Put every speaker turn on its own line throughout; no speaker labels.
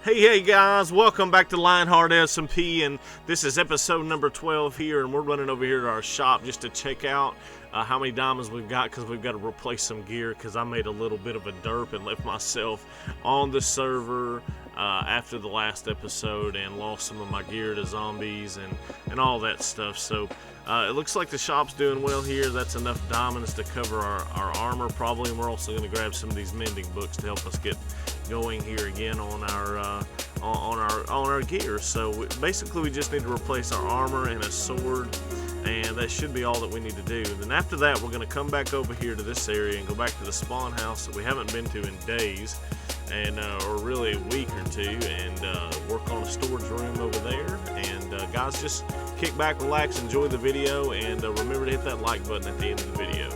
Hey guys, welcome back to Lionheart SMP, and this is episode number 12 here, and we're running over here to our shop just to check out how many diamonds we've got, because we've got to replace some gear, because I made a little bit of a derp and left myself on the server after the last episode and lost some of my gear to zombies and all that stuff. So it looks like the shop's doing well here. That's enough diamonds to cover our armor probably, and we're also going to grab some of these mending books to help us get going here again on our gear. So basically we just need to replace our armor and a sword, and that should be all that we need to do. Then after that we're going to come back over here to this area and go back to the spawn house that we haven't been to in days, and or really a week or two, and work on a storage room over there. And guys, just kick back, relax, enjoy the video, and remember to hit that like button at the end of the video.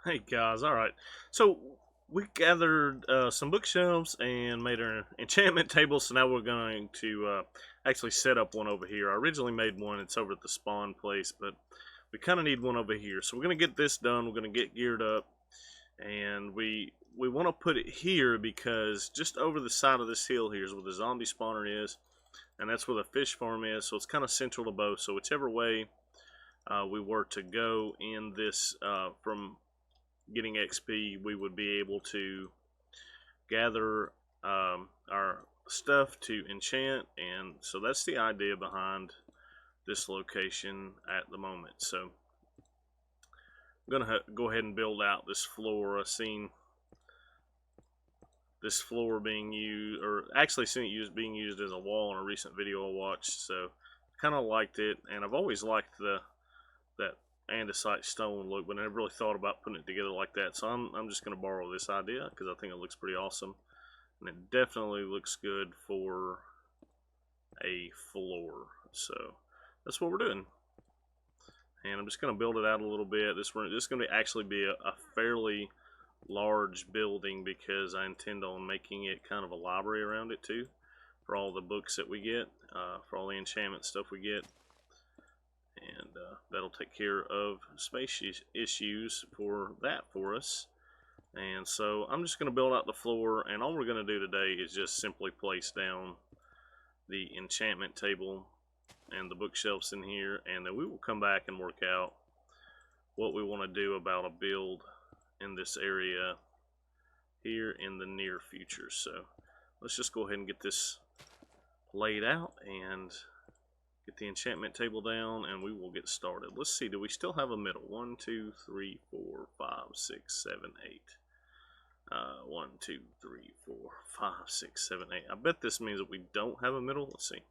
Hey guys, alright, so we gathered some bookshelves and made our enchantment table, so now we're going to actually set up one over here. I originally made one, it's over at the spawn place, but we kind of need one over here. So we're going to get this done, we're going to get geared up, and we want to put it here because just over the side of this hill here is where the zombie spawner is, and that's where the fish farm is, so it's kind of central to both. So whichever way we were to go in this from getting XP, we would be able to gather our stuff to enchant, and so that's the idea behind this location at the moment. So I'm gonna go ahead and build out this floor. I've seen this floor being used, or actually seen it being used as a wall in a recent video I watched, so kind of liked it. And I've always liked that andesite stone look, but I never really thought about putting it together like that. So I'm just going to borrow this idea because I think it looks pretty awesome, and it definitely looks good for a floor. So that's what we're doing, and I'm just going to build it out a little bit. This is going to actually be a fairly large building because I intend on making it kind of a library around it too, for all the books that we get, for all the enchantment stuff we get. And that'll take care of space issues for us. And so I'm just going to build out the floor, and all we're going to do today is just simply place down the enchantment table and the bookshelves in here, and then we will come back and work out what we want to do about a build in this area here in the near future. So let's just go ahead and get this laid out and get the enchantment table down, and we will get started. Let's see, do we still have a middle? 1, 2, 3, 4, 5, 6, 7, 8. 1, 2, 3, 4, 5, 6, 7, 8. I bet this means that we don't have a middle. Let's see.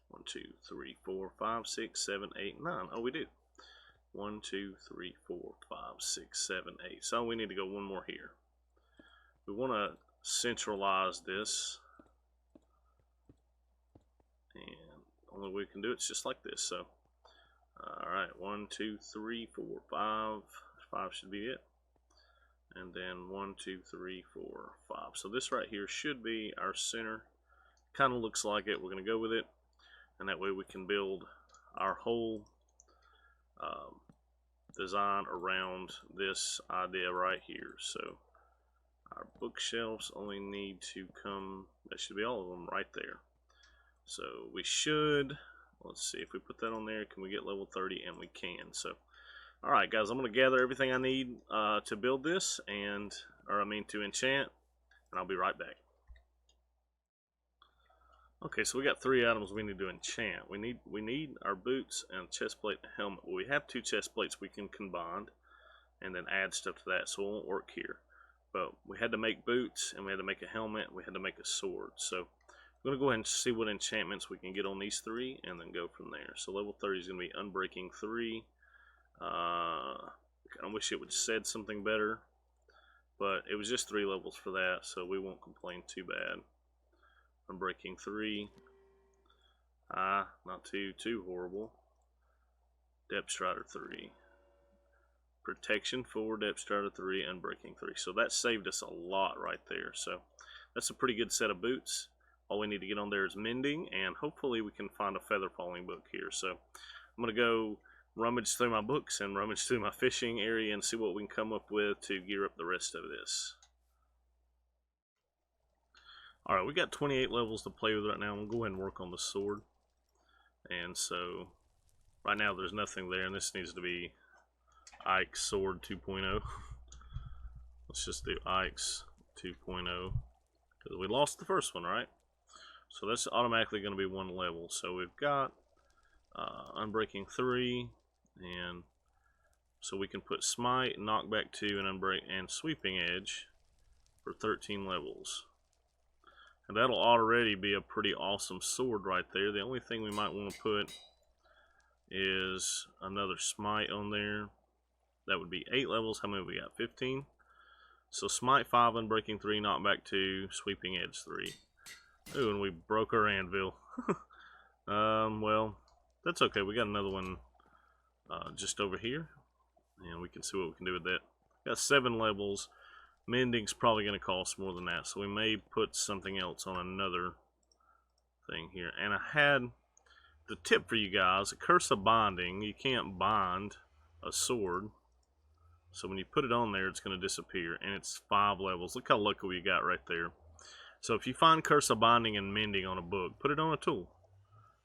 1, 2, 3, 4, 5, 6, 7, 8, 9. Oh, we do. 1, 2, 3, 4, 5, 6, 7, 8. So we need to go one more here. We want to centralize this, and only way we can do it's just like this. So alright, 1, 2, 3, 4, 5. 5 should be it, and then 1, 2, 3, 4, 5. So this right here should be our center. Kind of looks like it. We're going to go with it, and that way we can build our whole design around this idea right here. So our bookshelves only need to come, that should be all of them right there. So we should, let's see, if we put that on there, can we get level 30? And we can. So alright guys, I'm going to gather everything I need to build this, to enchant, and I'll be right back. Okay, so we got 3 items we need to enchant. We need our boots and a chest plate and a helmet. Well, we have 2 chest plates we can combine and then add stuff to that, so it won't work here. but we had to make boots, and we had to make a helmet, and we had to make a sword. So I'm going to go ahead and see what enchantments we can get on these 3, and then go from there. So level 30 is going to be Unbreaking 3. I wish it would have said something better, but it was just 3 levels for that, so we won't complain too bad. Unbreaking 3. Not too horrible. Depth Strider 3. Protection 4, Depth Strider 3, Unbreaking 3. So that saved us a lot right there. So that's a pretty good set of boots. All we need to get on there is mending, and hopefully we can find a feather falling book here. So I'm going to go rummage through my books and rummage through my fishing area and see what we can come up with to gear up the rest of this. Alright, we got 28 levels to play with right now. I'm going to go ahead and work on the sword. And so right now there's nothing there, and this needs to be Ike's Sword 2.0. Let's just do Ike's 2.0 because we lost the first one, right? So that's automatically going to be 1 level. So we've got Unbreaking 3, and so we can put Smite, Knockback 2, and Sweeping Edge for 13 levels. And that'll already be a pretty awesome sword right there. The only thing we might want to put is another Smite on there. That would be 8 levels. How many we got? 15. So Smite 5, Unbreaking 3, Knockback 2, Sweeping Edge 3. Ooh, and we broke our anvil. Well, that's okay. We got another one just over here, and we can see what we can do with that. Got 7 levels. Mending's probably going to cost more than that, so we may put something else on another thing here. And I had the tip for you guys: a curse of binding. You can't bind a sword, so when you put it on there, it's going to disappear, and it's 5 levels. Look how lucky we got right there. So if you find curse of binding and mending on a book, put it on a tool.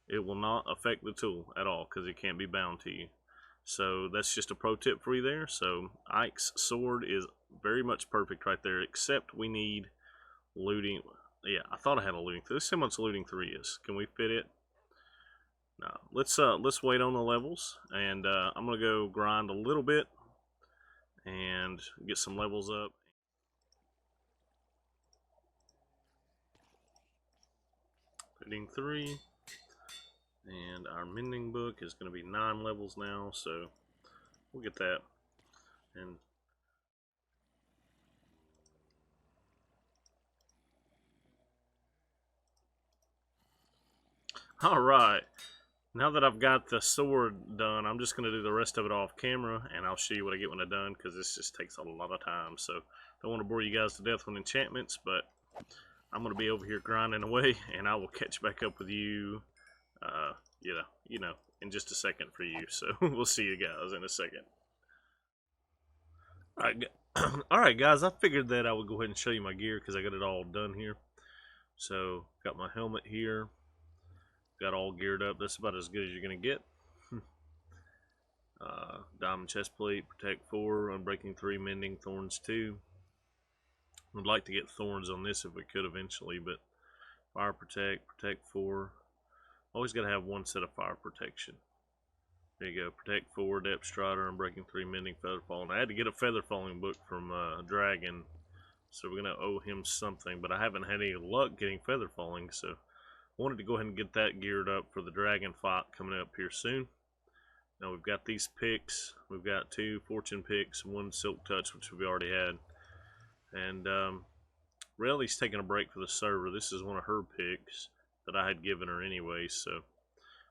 It will not affect the tool at all because it can't be bound to you. So that's just a pro tip for you there. So Ike's sword is very much perfect right there, except we need looting. Yeah, I thought I had a looting 3. Let's see how much looting 3 is. Can we fit it? No. Let's wait on the levels, and I'm gonna go grind a little bit and get some levels up. Looting 3. And our mending book is going to be 9 levels now, so we'll get that. And alright, now that I've got the sword done, I'm just going to do the rest of it off camera, and I'll show you what I get when I'm done, because this just takes a lot of time. So don't want to bore you guys to death with enchantments, but I'm going to be over here grinding away, and I will catch back up with you you know, in just a second for you. So we'll see you guys in a second. Alright guys, I figured that I would go ahead and show you my gear because I got it all done here. So got my helmet here, got all geared up. That's about as good as you're gonna get. Diamond chest plate, protect 4, unbreaking 3, mending, thorns 2. Would like to get thorns on this if we could eventually, but fire protect 4. Always got to have 1 set of fire protection. There you go. Protect 4, Depth Strider, Unbreaking 3, Mending, Feather Falling. I had to get a Feather Falling book from Dragon, so we're going to owe him something, but I haven't had any luck getting Feather Falling, so I wanted to go ahead and get that geared up for the Dragon fight coming up here soon. Now we've got these picks. We've got 2 Fortune picks, 1 Silk Touch, which we've already had. And Rayleigh's taking a break for the server. This is one of her picks that I had given her anyway, so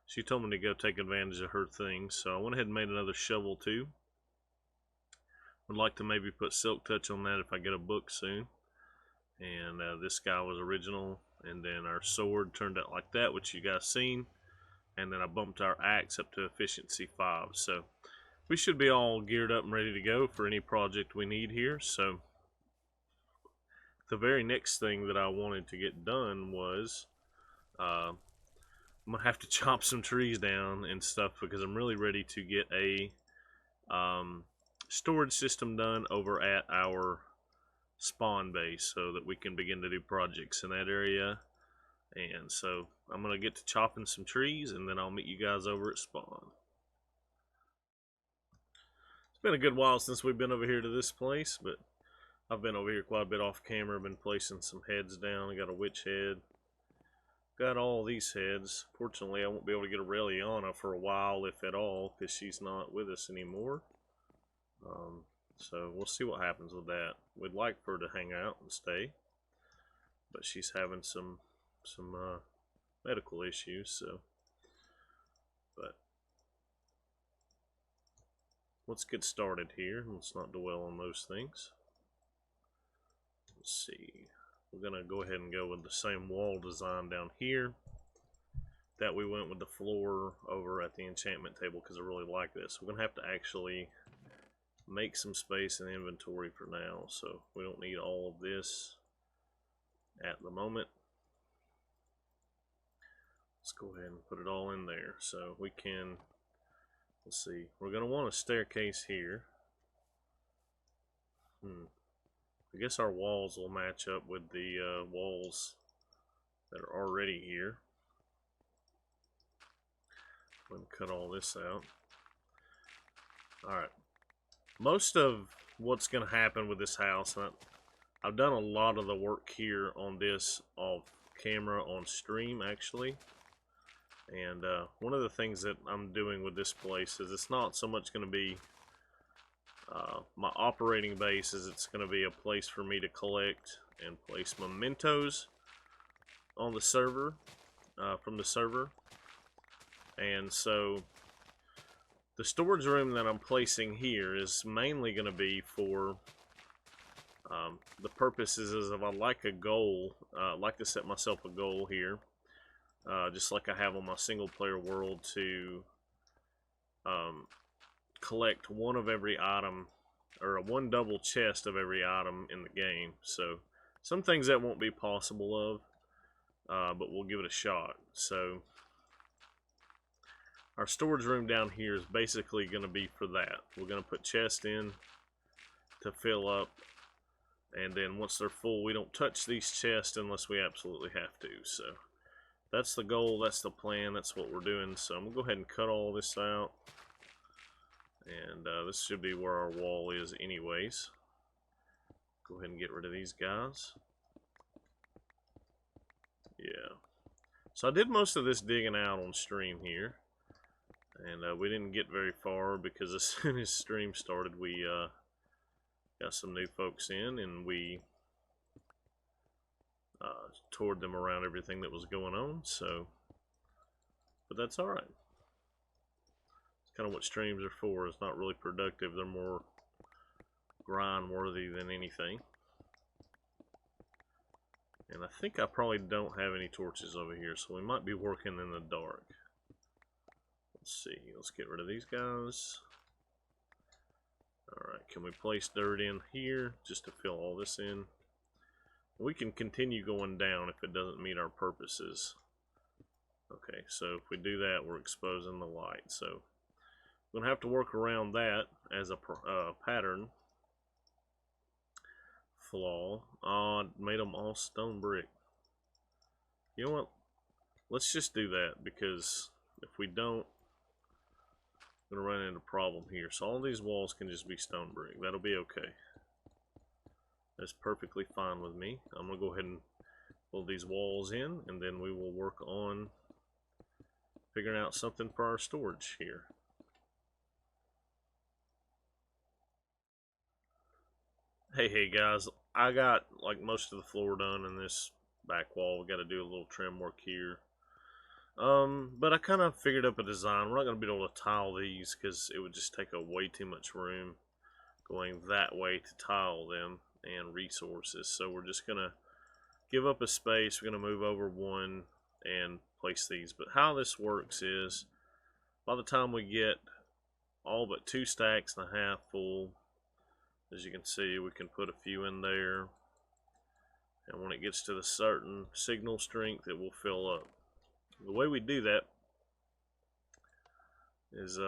she told me to go take advantage of her things. So I went ahead and made another shovel too. Would like to maybe put Silk Touch on that if I get a book soon. And this guy was original, and then our sword turned out like that, which you guys seen. And then I bumped our axe up to efficiency 5. So we should be all geared up and ready to go for any project we need here. So the very next thing that I wanted to get done was I'm going to have to chop some trees down and stuff because I'm really ready to get a storage system done over at our spawn base so that we can begin to do projects in that area. And so I'm going to get to chopping some trees, and then I'll meet you guys over at spawn. It's been a good while since we've been over here to this place, but I've been over here quite a bit off camera, been placing some heads down. I got a witch head. Got all these heads. Fortunately, I won't be able to get a Reliana for a while, if at all, because she's not with us anymore. So we'll see what happens with that. We'd like for her to hang out and stay, but she's having some medical issues. So, but let's get started here. Let's not dwell on those things. Let's see. We're gonna go ahead and go with the same wall design down here that we went with the floor over at the enchantment table, because I really like this. We're gonna have to actually make some space in inventory for now, so we don't need all of this at the moment. Let's go ahead and put it all in there so we can, let's see, we're going to want a staircase here. I guess our walls will match up with the walls that are already here. Let me cut all this out. Alright, most of what's going to happen with this house, I've done a lot of the work here on this off camera on stream actually. And one of the things that I'm doing with this place is it's not so much going to be my operating base, as it's going to be a place for me to collect and place mementos on the server, from the server. And so the storage room that I'm placing here is mainly going to be for the purposes is if I like a goal, like to set myself a goal here. Just like I have on my single player world, to collect one of every item, or one double chest of every item in the game. So some things that won't be possible of, but we'll give it a shot. So our storage room down here is basically going to be for that. We're going to put chests in to fill up, and then once they're full, we don't touch these chests unless we absolutely have to. So that's the goal, that's the plan, that's what we're doing. So I'm going to go ahead and cut all this out. And this should be where our wall is anyways. Go ahead and get rid of these guys. Yeah. So I did most of this digging out on stream here. And we didn't get very far, because as soon as stream started, we got some new folks in, and we toured them around everything that was going on. So, but that's all right. It's kind of what streams are for. It's not really productive. They're more grind worthy than anything. And I think I probably don't have any torches over here, so we might be working in the dark. Let's see. Let's get rid of these guys. All right. Can we place dirt in here just to fill all this in? We can continue going down if it doesn't meet our purposes. Okay, so if we do that, we're exposing the light. So we're going to have to work around that as a pattern flaw. I made them all stone brick. You know what? Let's just do that, because if we don't, we're going to run into a problem here. So all these walls can just be stone brick. That'll be okay. That's perfectly fine with me. I'm going to go ahead and pull these walls in, and then we will work on figuring out something for our storage here. Hey guys, I got like most of the floor done in this back wall. We got to do a little trim work here. But I kind of figured up a design. We're not going to be able to tile these, because it would just take up way too much room going that way to tile them and resources. So we're just gonna give up a space. We're gonna move over one and place these. But how this works is, by the time we get all but 2 stacks and a half full, as you can see, we can put a few in there, and when it gets to the certain signal strength, it will fill up. The way we do that is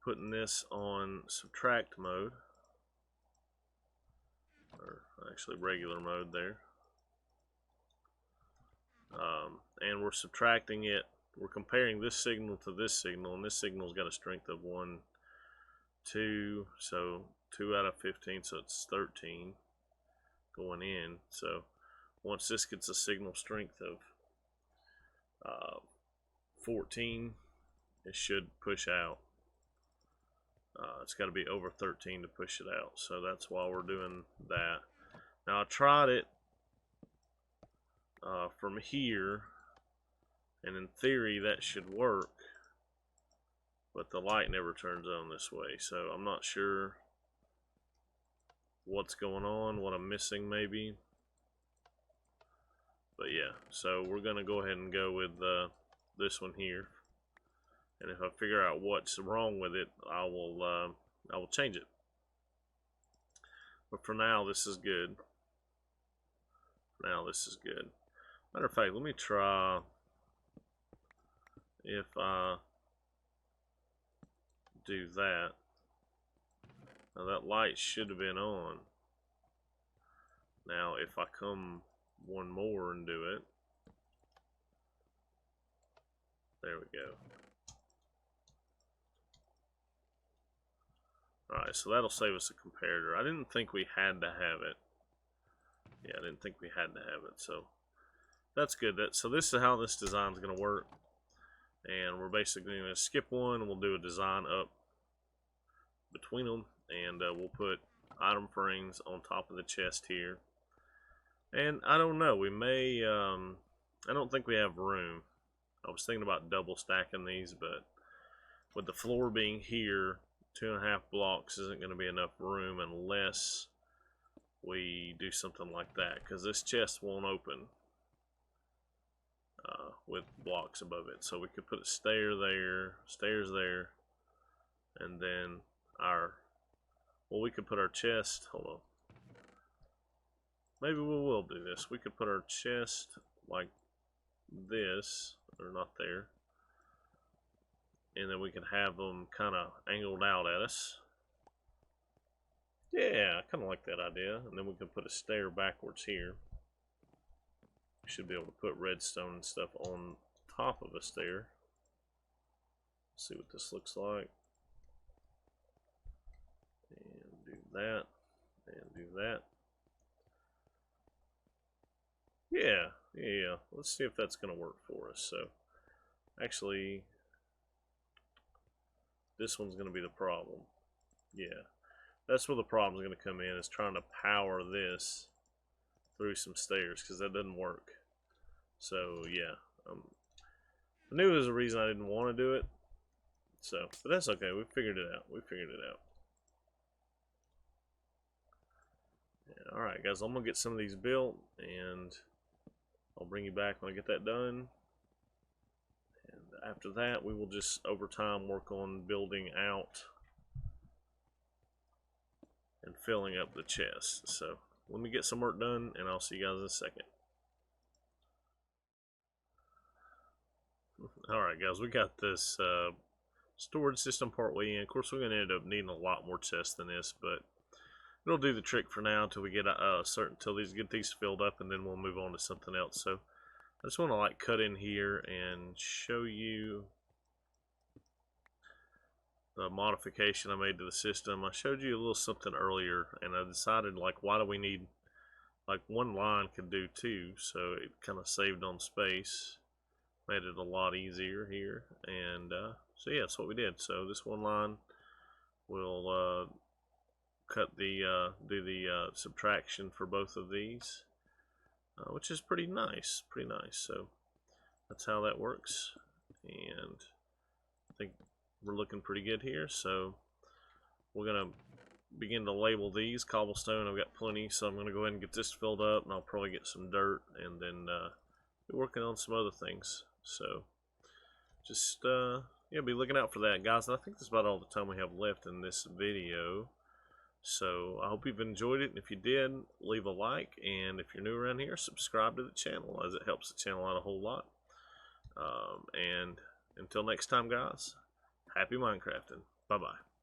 putting this on subtract mode, or actually regular mode there, and we're subtracting it. We're comparing this signal to this signal, and this signal's got a strength of 1 2, so 2 out of 15, so it's 13 going in. So once this gets a signal strength of 14, it should push out. It's got to be over 13 to push it out, so that's why we're doing that. Now I tried it from here, and in theory that should work, but the light never turns on this way, so I'm not sure what's going on, what I'm missing maybe. But yeah, so we're gonna go ahead and go with this one here, and if I figure out what's wrong with it, I will change it. But for now, this is good. Now this is good. Matter of fact, let me try if I do that. Now that light should have been on. Now if I come one more and do it, there we go. Alright, so that'll save us a comparator. I didn't think we had to have it. Yeah, I didn't think we had to have it, so that's good. So this is how this design is going to work. And we're basically going to skip one, and we'll do a design up between them, and we'll put item frames on top of the chest here. And I don't know, we may, I don't think we have room. I was thinking about double stacking these, but with the floor being here, 2.5 blocks isn't going to be enough room unless we do something like that, because this chest won't open with blocks above it. So we could put a stair there, stairs there, and then we could put our chest, hold on, maybe we will do this. We could put our chest like this, or not there, and then we can have them kind of angled out at us. Yeah, I kind of like that idea. And then we can put a stair backwards here. We should be able to put redstone and stuff on top of a stair. Let's see what this looks like. And do that. And do that. Yeah. Let's see if that's going to work for us. So, actually, this one's going to be the problem. Yeah. That's where the problem is going to come in, is trying to power this through some stairs, because that doesn't work. So yeah, I knew there was a reason I didn't want to do it. So, but that's okay. We figured it out. Yeah, all right, guys. I'm gonna get some of these built, and I'll bring you back when I get that done. And after that, we will just over time work on building out and filling up the chest. So let me get some work done, and I'll see you guys in a second. Alright guys, we got this storage system partway in. Of course, we're going to end up needing a lot more chests than this, but it'll do the trick for now until we get get these filled up, and then we'll move on to something else. So I just want to like cut in here and show you the modification I made to the system. I showed you a little something earlier, and I decided, like, why do we need, like, one line could do two, so it kind of saved on space, made it a lot easier here. And so yeah, that's what we did. So this one line will do the subtraction for both of these, which is pretty nice. So that's how that works, and I think we're looking pretty good here. So we're gonna begin to label these cobblestone. I've got plenty, so I'm gonna go ahead and get this filled up, and I'll probably get some dirt, and then be working on some other things. So just yeah, be looking out for that, guys. And I think that's about all the time we have left in this video. So I hope you've enjoyed it, and if you did, leave a like, and if you're new around here, subscribe to the channel, as it helps the channel out a whole lot. And until next time, guys, happy Minecrafting. Bye-bye.